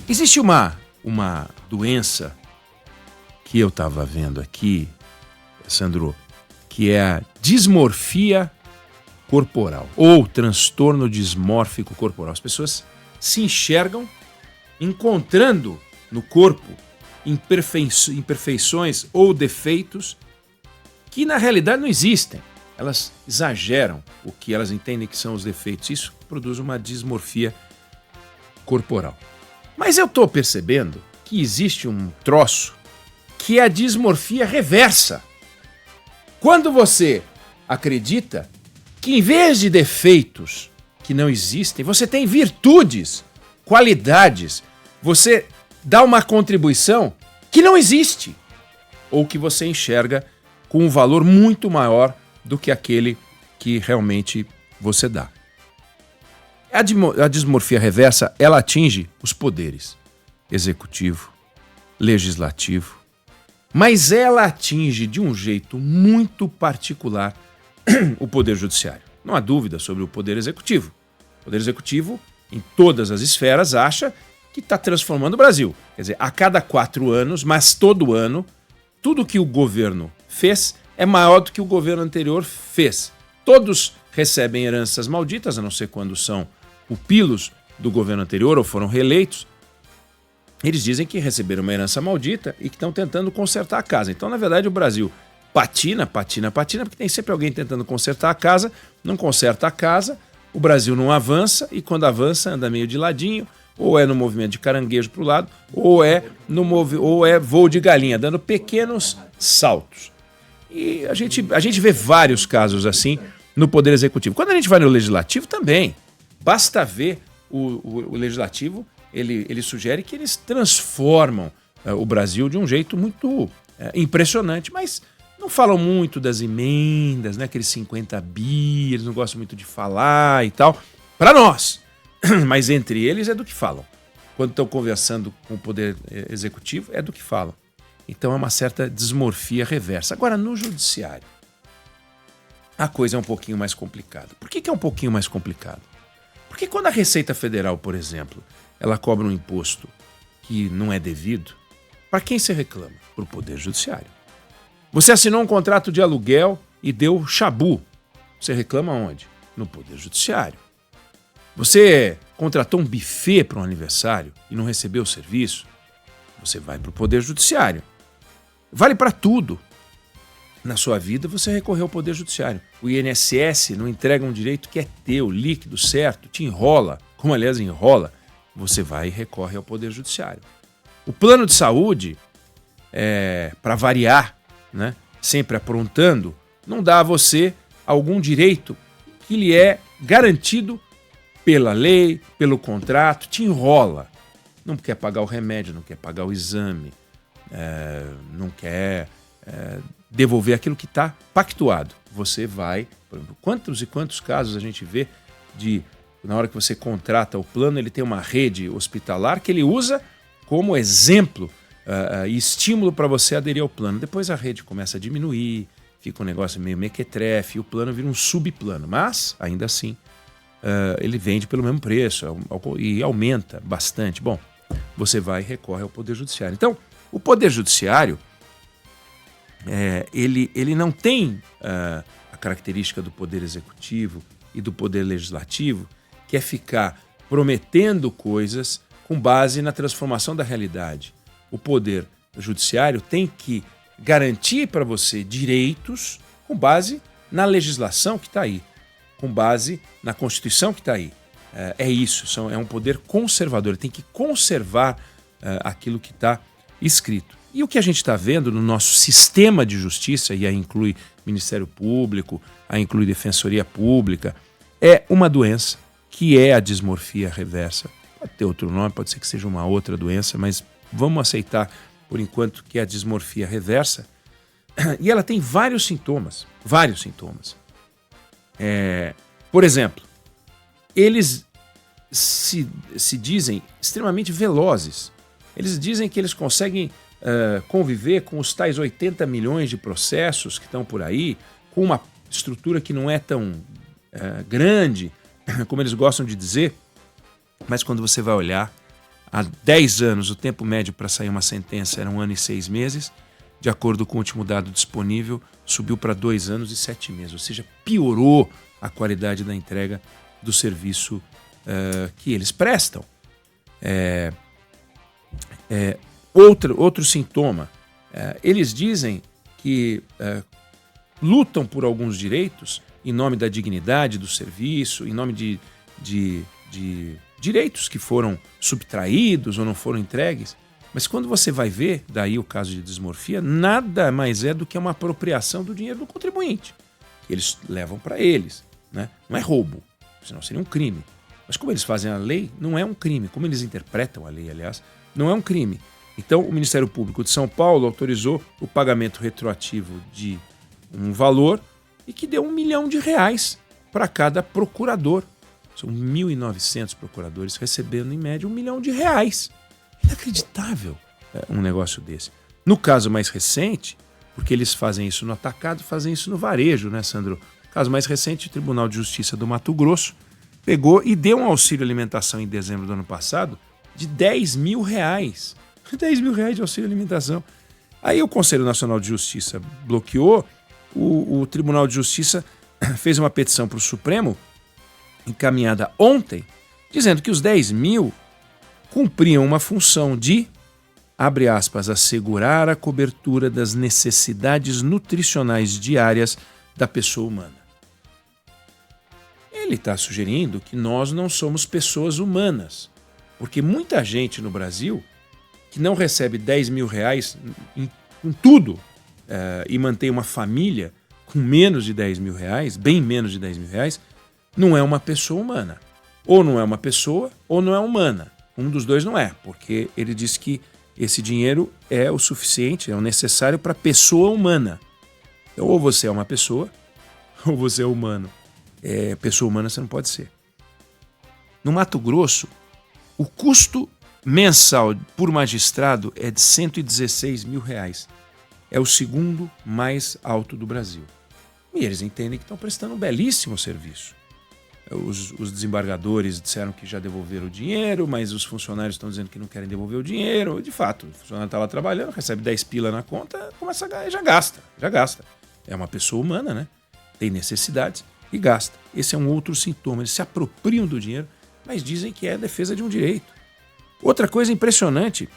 Existe uma doença que eu estava vendo aqui, Sandro, que é a dismorfia corporal ou transtorno dismórfico corporal. As pessoas se enxergam encontrando no corpo imperfeições ou defeitos que na realidade não existem. Elas exageram o que elas entendem que são os defeitos. Isso produz uma dismorfia corporal. Mas eu estou percebendo que existe um troço que é a dismorfia reversa. Quando você acredita que em vez de defeitos que não existem, você tem virtudes, qualidades, você dá uma contribuição que não existe, ou que você enxerga com um valor muito maior do que aquele que realmente você dá. A dismorfia reversa, ela atinge os poderes executivo, legislativo, mas ela atinge de um jeito muito particular o poder judiciário. Não há dúvida sobre o poder executivo. O poder executivo, em todas as esferas, acha que está transformando o Brasil. Quer dizer, a cada 4 anos, mas todo ano, tudo que o governo fez é maior do que o governo anterior fez. Todos recebem heranças malditas, a não ser quando são pupilos do governo anterior ou foram reeleitos. Eles dizem que receberam uma herança maldita e que estão tentando consertar a casa. Então, na verdade, o Brasil patina, porque tem sempre alguém tentando consertar a casa, não conserta a casa, o Brasil não avança e quando avança anda meio de ladinho, ou é no movimento de caranguejo para o lado, ou é voo de galinha, dando pequenos saltos. E a gente vê vários casos assim no Poder Executivo. Quando a gente vai no Legislativo também, basta ver o Legislativo, ele sugere que eles transformam o Brasil de um jeito muito impressionante, mas não falam muito das emendas, né? Aqueles 50 bi, eles não gostam muito de falar e tal. Para nós, mas entre eles é do que falam. Quando estão conversando com o Poder Executivo, é do que falam. Então é uma certa dismorfia reversa. Agora, no Judiciário, a coisa é um pouquinho mais complicada. Por que é um pouquinho mais complicado? Porque quando a Receita Federal, por exemplo, ela cobra um imposto que não é devido, para quem se reclama? Para o Poder Judiciário. Você assinou um contrato de aluguel e deu chabu. Você reclama onde? No Poder Judiciário. Você contratou um buffet para um aniversário e não recebeu o serviço? Você vai para o Poder Judiciário. Vale para tudo. Na sua vida, você recorreu ao Poder Judiciário. O INSS não entrega um direito que é teu, líquido, certo, te enrola, como aliás enrola, você vai e recorre ao Poder Judiciário. O plano de saúde, para variar, né, sempre aprontando, não dá a você algum direito que lhe é garantido pela lei, pelo contrato, te enrola. Não quer pagar o remédio, não quer pagar o exame, não quer devolver aquilo que está pactuado. Você vai... Por exemplo, quantos e quantos casos a gente vê de... Na hora que você contrata o plano, ele tem uma rede hospitalar que ele usa como exemplo e estímulo para você aderir ao plano. Depois a rede começa a diminuir, fica um negócio meio mequetrefe, e o plano vira um subplano. Mas, ainda assim, ele vende pelo mesmo preço e aumenta bastante. Bom, você vai e recorre ao Poder Judiciário. Então, o Poder Judiciário, ele não tem a característica do Poder Executivo e do Poder Legislativo, que é ficar prometendo coisas com base na transformação da realidade. O Poder Judiciário tem que garantir para você direitos com base na legislação que está aí, com base na Constituição que está aí. É isso, é um poder conservador, ele tem que conservar aquilo que está escrito. E o que a gente está vendo no nosso sistema de justiça, e aí inclui Ministério Público, aí inclui Defensoria Pública, é uma doença que é a dismorfia reversa. Pode ter outro nome, pode ser que seja uma outra doença, mas vamos aceitar por enquanto que é a dismorfia reversa. E ela tem vários sintomas. Por exemplo, eles se dizem extremamente velozes. Eles dizem que eles conseguem conviver com os tais 80 milhões de processos que estão por aí, com uma estrutura que não é tão grande, como eles gostam de dizer, mas quando você vai olhar, há 10 anos o tempo médio para sair uma sentença era 1 ano e 6 meses. De acordo com o último dado disponível, subiu para 2 anos e 7 meses. Ou seja, piorou a qualidade da entrega do serviço que eles prestam. Outro sintoma, eles dizem que lutam por alguns direitos em nome da dignidade do serviço, em nome de direitos que foram subtraídos ou não foram entregues, mas quando você vai ver, daí o caso de dismorfia, nada mais é do que uma apropriação do dinheiro do contribuinte, que eles levam para eles, né? Não é roubo, senão seria um crime. Mas como eles fazem a lei, não é um crime. Como eles interpretam a lei, aliás, não é um crime. Então, o Ministério Público de São Paulo autorizou o pagamento retroativo de um valor e que deu R$1 milhão para cada procurador. São 1.900 procuradores recebendo, em média, R$1 milhão. Inacreditável um negócio desse. No caso mais recente, porque eles fazem isso no atacado, fazem isso no varejo, né, Sandro? No caso mais recente, o Tribunal de Justiça do Mato Grosso pegou e deu um auxílio alimentação em dezembro do ano passado de R$10 mil. R$10 mil de auxílio alimentação. Aí o Conselho Nacional de Justiça bloqueou, o Tribunal de Justiça fez uma petição para o Supremo, encaminhada ontem, dizendo que os 10 mil cumpriam uma função de, abre aspas, assegurar a cobertura das necessidades nutricionais diárias da pessoa humana. Ele está sugerindo que nós não somos pessoas humanas, porque muita gente no Brasil que não recebe R$10 mil com tudo e mantém uma família com menos de R$10 mil, bem menos de R$10 mil, não é uma pessoa humana. Ou não é uma pessoa ou não é humana. Um dos dois não é, porque ele diz que esse dinheiro é o suficiente, é o necessário para a pessoa humana. Então, ou você é uma pessoa, ou você é humano. Pessoa humana você não pode ser. No Mato Grosso, o custo mensal por magistrado é de R$116 mil. É o segundo mais alto do Brasil. E eles entendem que estão prestando um belíssimo serviço. Os desembargadores disseram que já devolveram o dinheiro, mas os funcionários estão dizendo que não querem devolver o dinheiro. De fato, o funcionário está lá trabalhando, recebe 10 pila na conta, começa a ganhar, já gasta. É uma pessoa humana, né? Tem necessidades e gasta. Esse é um outro sintoma. Eles se apropriam do dinheiro, mas dizem que é a defesa de um direito. Outra coisa impressionante,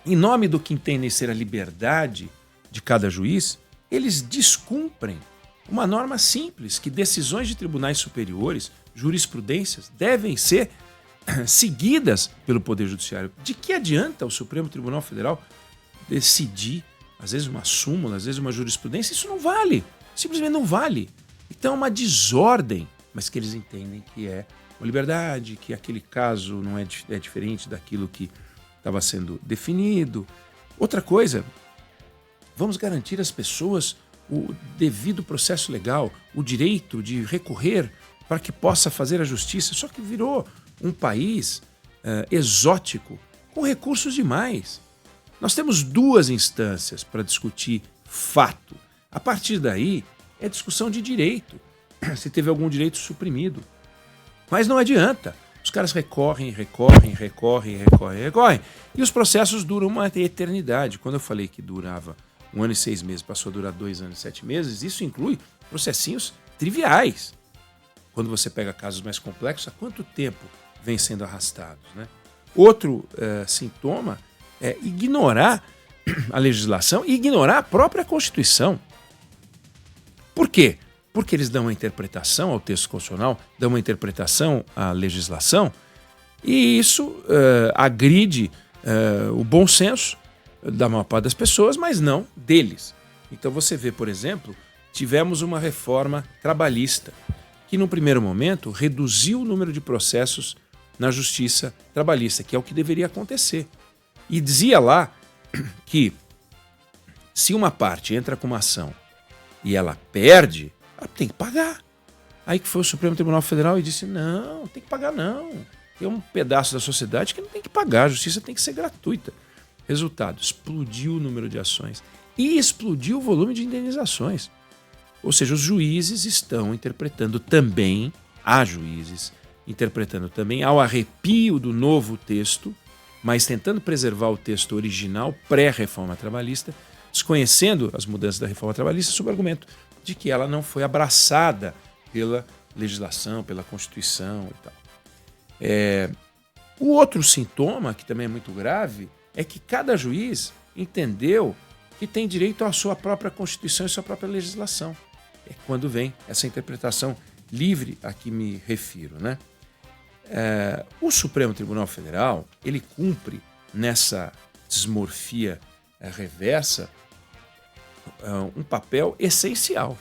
em nome do que entendem ser a liberdade de cada juiz, eles descumprem uma norma simples, que decisões de tribunais superiores, jurisprudências, devem ser seguidas pelo Poder Judiciário. De que adianta o Supremo Tribunal Federal decidir, às vezes uma súmula, às vezes uma jurisprudência? Isso não vale, simplesmente não vale. Então é uma desordem, mas que eles entendem que é uma liberdade, que aquele caso não é diferente daquilo que estava sendo definido. Outra coisa, vamos garantir às pessoas o devido processo legal, o direito de recorrer para que possa fazer a justiça. Só que virou um país exótico, com recursos demais. Nós temos 2 instâncias para discutir fato. A partir daí, é discussão de direito, se teve algum direito suprimido. Mas não adianta. Os caras recorrem. E os processos duram uma eternidade. Quando eu falei que durava 1 ano e 6 meses, passou a durar 2 anos e 7 meses, isso inclui processinhos triviais. Quando você pega casos mais complexos, há quanto tempo vem sendo arrastados, né? Outro sintoma é ignorar a legislação e ignorar a própria Constituição. Por quê? Porque eles dão uma interpretação ao texto constitucional, dão uma interpretação à legislação, e isso agride o bom senso da maior parte das pessoas, mas não deles. Então você vê, por exemplo, tivemos uma reforma trabalhista, que num primeiro momento reduziu o número de processos na justiça trabalhista, que é o que deveria acontecer. E dizia lá que se uma parte entra com uma ação e ela perde, ela tem que pagar. Aí que foi o Supremo Tribunal Federal e disse, não tem que pagar não. Tem um pedaço da sociedade que não tem que pagar, a justiça tem que ser gratuita. Resultado, explodiu o número de ações e explodiu o volume de indenizações. Ou seja, os juízes estão interpretando também, há juízes interpretando também ao arrepio do novo texto, mas tentando preservar o texto original pré-reforma trabalhista, desconhecendo as mudanças da reforma trabalhista sob o argumento de que ela não foi abraçada pela legislação, pela Constituição e tal. O outro sintoma, que também é muito grave, é que cada juiz entendeu que tem direito à sua própria Constituição e sua própria legislação. É quando vem essa interpretação livre a que me refiro, né? O Supremo Tribunal Federal, ele cumpre nessa dismorfia reversa um papel essencial.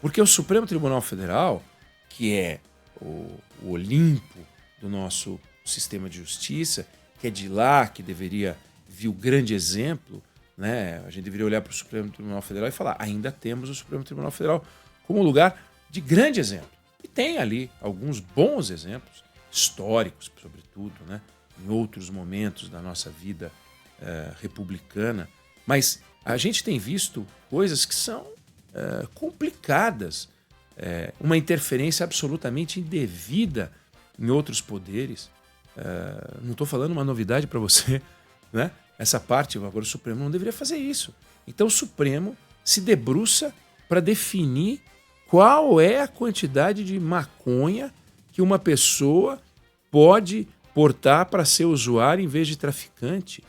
Porque o Supremo Tribunal Federal, que é o Olimpo do nosso sistema de justiça, que é de lá que deveria vir o grande exemplo, né? A gente deveria olhar para o Supremo Tribunal Federal e falar, ainda temos o Supremo Tribunal Federal como lugar de grande exemplo. E tem ali alguns bons exemplos, históricos, sobretudo, né? Em outros momentos da nossa vida republicana, mas a gente tem visto coisas que são complicadas, uma interferência absolutamente indevida em outros poderes. Não estou falando uma novidade para você, né? Essa parte, agora o Supremo não deveria fazer isso. Então o Supremo se debruça para definir qual é a quantidade de maconha que uma pessoa pode portar para ser usuário em vez de traficante.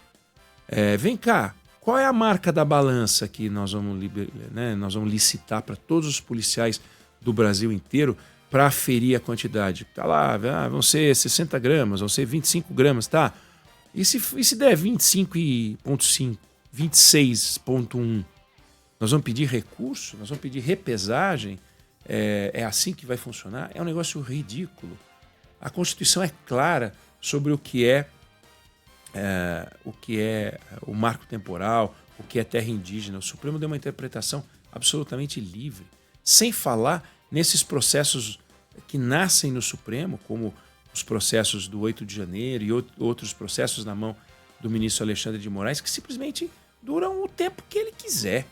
Vem cá, qual é a marca da balança que nós vamos licitar para todos os policiais do Brasil inteiro para aferir a quantidade? Tá lá, vão ser 60 gramas, vão ser 25 gramas, tá? E se der 25,5, 26,1, nós vamos pedir recurso? Nós vamos pedir repesagem? É assim que vai funcionar? É um negócio ridículo. A Constituição é clara sobre o que é o marco temporal, o que é terra indígena. O Supremo deu uma interpretação absolutamente livre, sem falar nesses processos que nascem no Supremo, como os processos do 8 de janeiro e outros processos na mão do ministro Alexandre de Moraes, que simplesmente duram o tempo que ele quiser,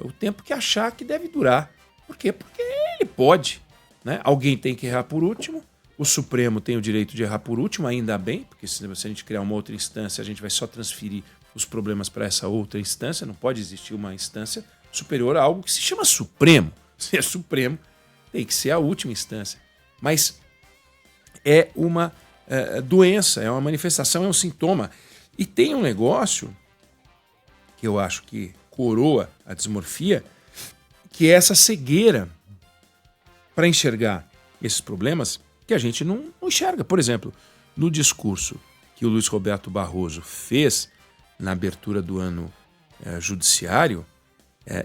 o tempo que achar que deve durar. Por quê? Porque ele pode, né? Alguém tem que errar por último, o Supremo tem o direito de errar por último, ainda bem, porque se a gente criar uma outra instância, a gente vai só transferir os problemas para essa outra instância, não pode existir uma instância superior a algo que se chama Supremo. Se é Supremo, tem que ser a última instância. Mas é uma doença, é uma manifestação, é um sintoma. E tem um negócio que eu acho que coroa a dismorfia, que é essa cegueira para enxergar esses problemas que a gente não enxerga. Por exemplo, no discurso que o Luiz Roberto Barroso fez na abertura do ano judiciário,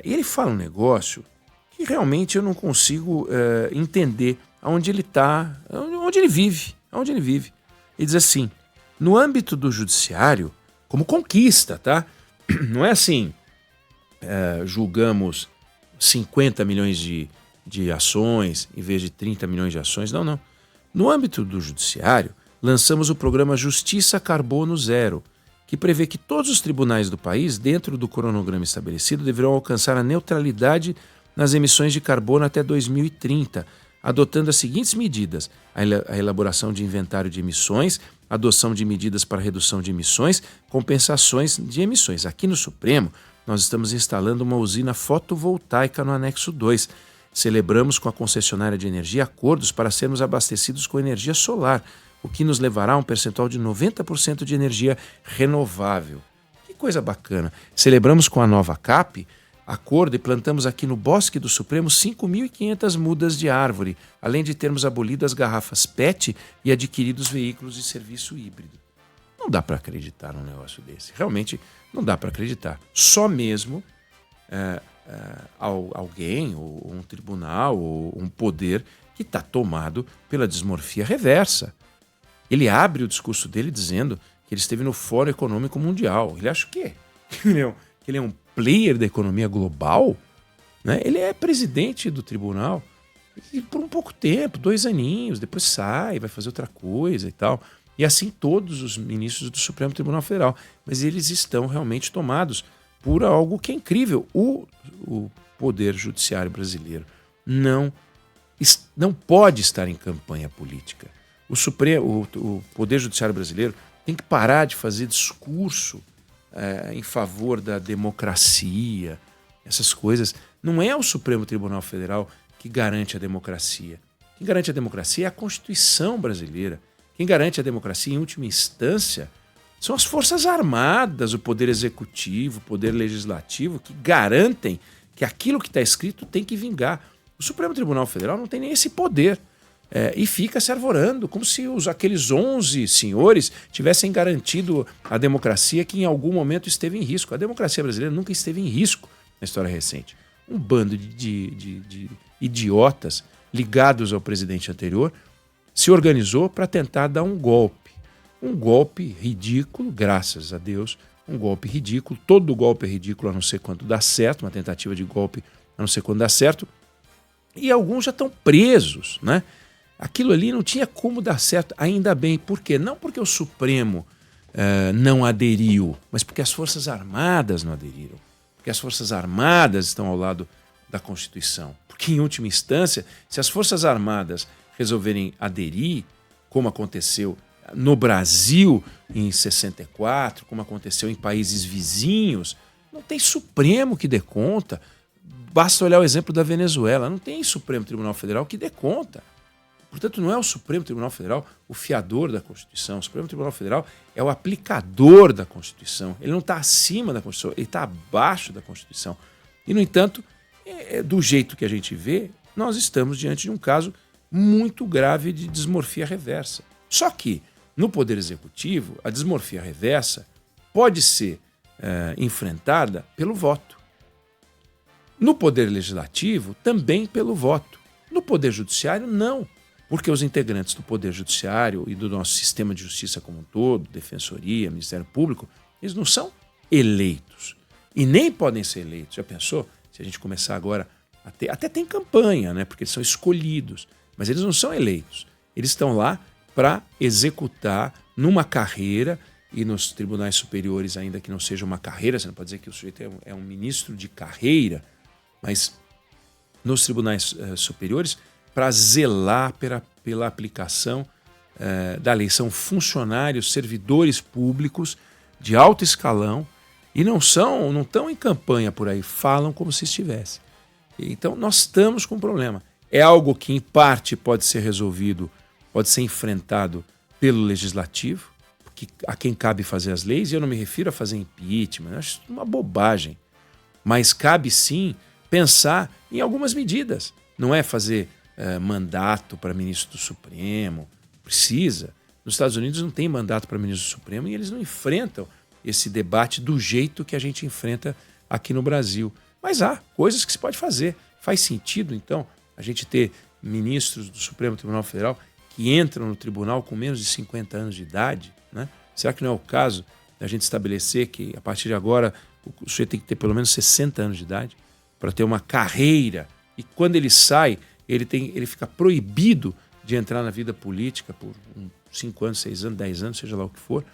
ele fala um negócio que realmente eu não consigo entender aonde ele está, onde ele vive. Ele diz assim, no âmbito do judiciário, como conquista, tá? Não é assim, julgamos 50 milhões de ações em vez de 30 milhões de ações, não. No âmbito do judiciário, lançamos o programa Justiça Carbono Zero, que prevê que todos os tribunais do país, dentro do cronograma estabelecido, deverão alcançar a neutralidade nas emissões de carbono até 2030, adotando as seguintes medidas: a elaboração de inventário de emissões, adoção de medidas para redução de emissões, compensações de emissões. Aqui no Supremo, nós estamos instalando uma usina fotovoltaica no anexo 2. Celebramos com a concessionária de energia acordos para sermos abastecidos com energia solar, o que nos levará a um percentual de 90% de energia renovável. Que coisa bacana. Celebramos com a Nova Cap acordo e plantamos aqui no Bosque do Supremo 5.500 mudas de árvore, além de termos abolido as garrafas PET e adquirido os veículos de serviço híbrido. Não dá para acreditar num negócio desse. Realmente não dá para acreditar. Só mesmo alguém, ou um tribunal, ou um poder que está tomado pela dismorfia reversa. Ele abre o discurso dele dizendo que ele esteve no Fórum Econômico Mundial. Ele acha o quê? Que ele é um player da economia global? Né? Ele é presidente do tribunal e por um pouco tempo, 2 aninhos, depois sai, vai fazer outra coisa e tal. E assim todos os ministros do Supremo Tribunal Federal. Mas eles estão realmente tomados por algo que é incrível. O Poder Judiciário brasileiro não pode estar em campanha política. O Poder Judiciário brasileiro tem que parar de fazer discurso em favor da democracia, essas coisas. Não é o Supremo Tribunal Federal que garante a democracia. Quem garante a democracia é a Constituição brasileira. Quem garante a democracia, em última instância, são as Forças Armadas, o Poder Executivo, o Poder Legislativo, que garantem que aquilo que está escrito tem que vingar. O Supremo Tribunal Federal não tem nem esse poder. E fica se arvorando, como se aqueles 11 senhores tivessem garantido a democracia que em algum momento esteve em risco. A democracia brasileira nunca esteve em risco na história recente. Um bando de idiotas ligados ao presidente anterior se organizou para tentar dar um golpe. Um golpe ridículo, graças a Deus, um golpe ridículo. Todo golpe é ridículo a não ser quando dá certo, uma tentativa de golpe a não ser quando dá certo. E alguns já estão presos, né? Aquilo ali não tinha como dar certo, ainda bem. Por quê? Não porque o Supremo não aderiu, mas porque as Forças Armadas não aderiram. Porque as Forças Armadas estão ao lado da Constituição. Porque, em última instância, se as Forças Armadas resolverem aderir, como aconteceu no Brasil em 64, como aconteceu em países vizinhos, não tem Supremo que dê conta. Basta olhar o exemplo da Venezuela. Não tem Supremo Tribunal Federal que dê conta. Portanto, não é o Supremo Tribunal Federal o fiador da Constituição. O Supremo Tribunal Federal é o aplicador da Constituição. Ele não está acima da Constituição, ele está abaixo da Constituição. E, no entanto, do jeito que a gente vê, nós estamos diante de um caso muito grave de dismorfia reversa. Só que, no Poder Executivo, a dismorfia reversa pode ser enfrentada pelo voto. No Poder Legislativo, também pelo voto. No Poder Judiciário, não. Porque os integrantes do Poder Judiciário e do nosso sistema de justiça como um todo, Defensoria, Ministério Público, eles não são eleitos. E nem podem ser eleitos. Já pensou? Se a gente começar agora a ter... Até tem campanha, né? Porque eles são escolhidos. Mas eles não são eleitos. Eles estão lá para executar numa carreira, e nos tribunais superiores, ainda que não seja uma carreira, você não pode dizer que o sujeito é um ministro de carreira, mas nos tribunais superiores, para zelar pela aplicação da lei. São funcionários, servidores públicos de alto escalão e não estão em campanha por aí, falam como se estivesse. Então nós estamos com um problema. É algo que em parte pode ser resolvido, pode ser enfrentado pelo legislativo, porque a quem cabe fazer as leis, e eu não me refiro a fazer impeachment, eu acho uma bobagem, mas cabe sim pensar em algumas medidas. Não é fazer mandato para ministro do Supremo, precisa. Nos Estados Unidos não tem mandato para ministro do Supremo e eles não enfrentam esse debate do jeito que a gente enfrenta aqui no Brasil. Mas há coisas que se pode fazer. Faz sentido, então, a gente ter ministros do Supremo Tribunal Federal que entram no tribunal com menos de 50 anos de idade, né? Será que não é o caso da gente estabelecer que, a partir de agora, o sujeito tem que ter pelo menos 60 anos de idade para ter uma carreira e quando ele sai, ele fica proibido de entrar na vida política por 5 anos, 6 anos, 10 anos, seja lá o que for,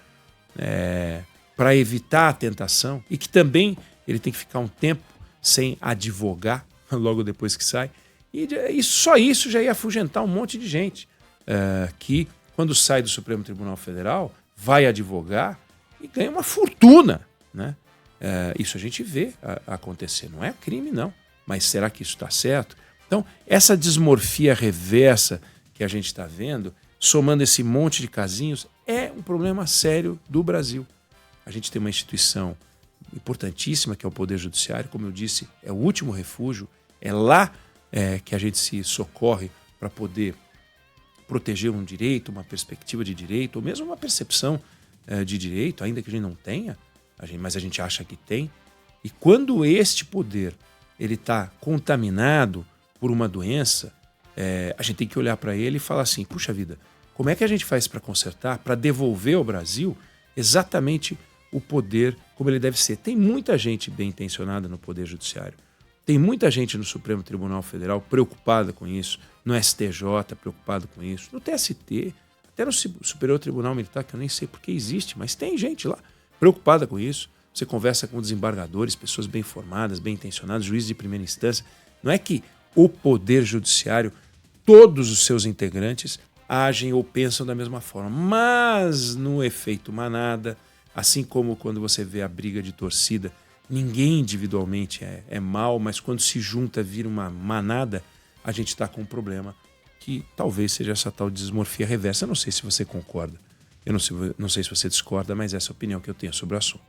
para evitar a tentação, e que também ele tem que ficar um tempo sem advogar logo depois que sai. E só isso já ia afugentar um monte de gente que, quando sai do Supremo Tribunal Federal, vai advogar e ganha uma fortuna, né? Isso a gente vê acontecer. Não é crime, não. Mas será que isso está certo? Então, essa dismorfia reversa que a gente está vendo, somando esse monte de casinhos, é um problema sério do Brasil. A gente tem uma instituição importantíssima, que é o Poder Judiciário, como eu disse, é o último refúgio, é lá que a gente se socorre para poder proteger um direito, uma perspectiva de direito, ou mesmo uma percepção de direito, ainda que a gente não tenha, mas a gente acha que tem. E quando este poder ele está contaminado por uma doença, a gente tem que olhar para ele e falar assim, puxa vida, como é que a gente faz para consertar, para devolver ao Brasil exatamente o poder como ele deve ser? Tem muita gente bem intencionada no Poder Judiciário, tem muita gente no Supremo Tribunal Federal preocupada com isso, no STJ preocupado com isso, no TST, até no Superior Tribunal Militar, que eu nem sei porque existe, mas tem gente lá preocupada com isso. Você conversa com desembargadores, pessoas bem formadas, bem intencionadas, juízes de primeira instância. Não é que o Poder Judiciário, todos os seus integrantes, agem ou pensam da mesma forma. Mas no efeito manada, assim como quando você vê a briga de torcida, ninguém individualmente é mal, mas quando se junta, vira uma manada, a gente está com um problema que talvez seja essa tal dismorfia reversa. Eu não sei se você concorda, eu não sei se você discorda, mas essa é a opinião que eu tenho sobre o assunto.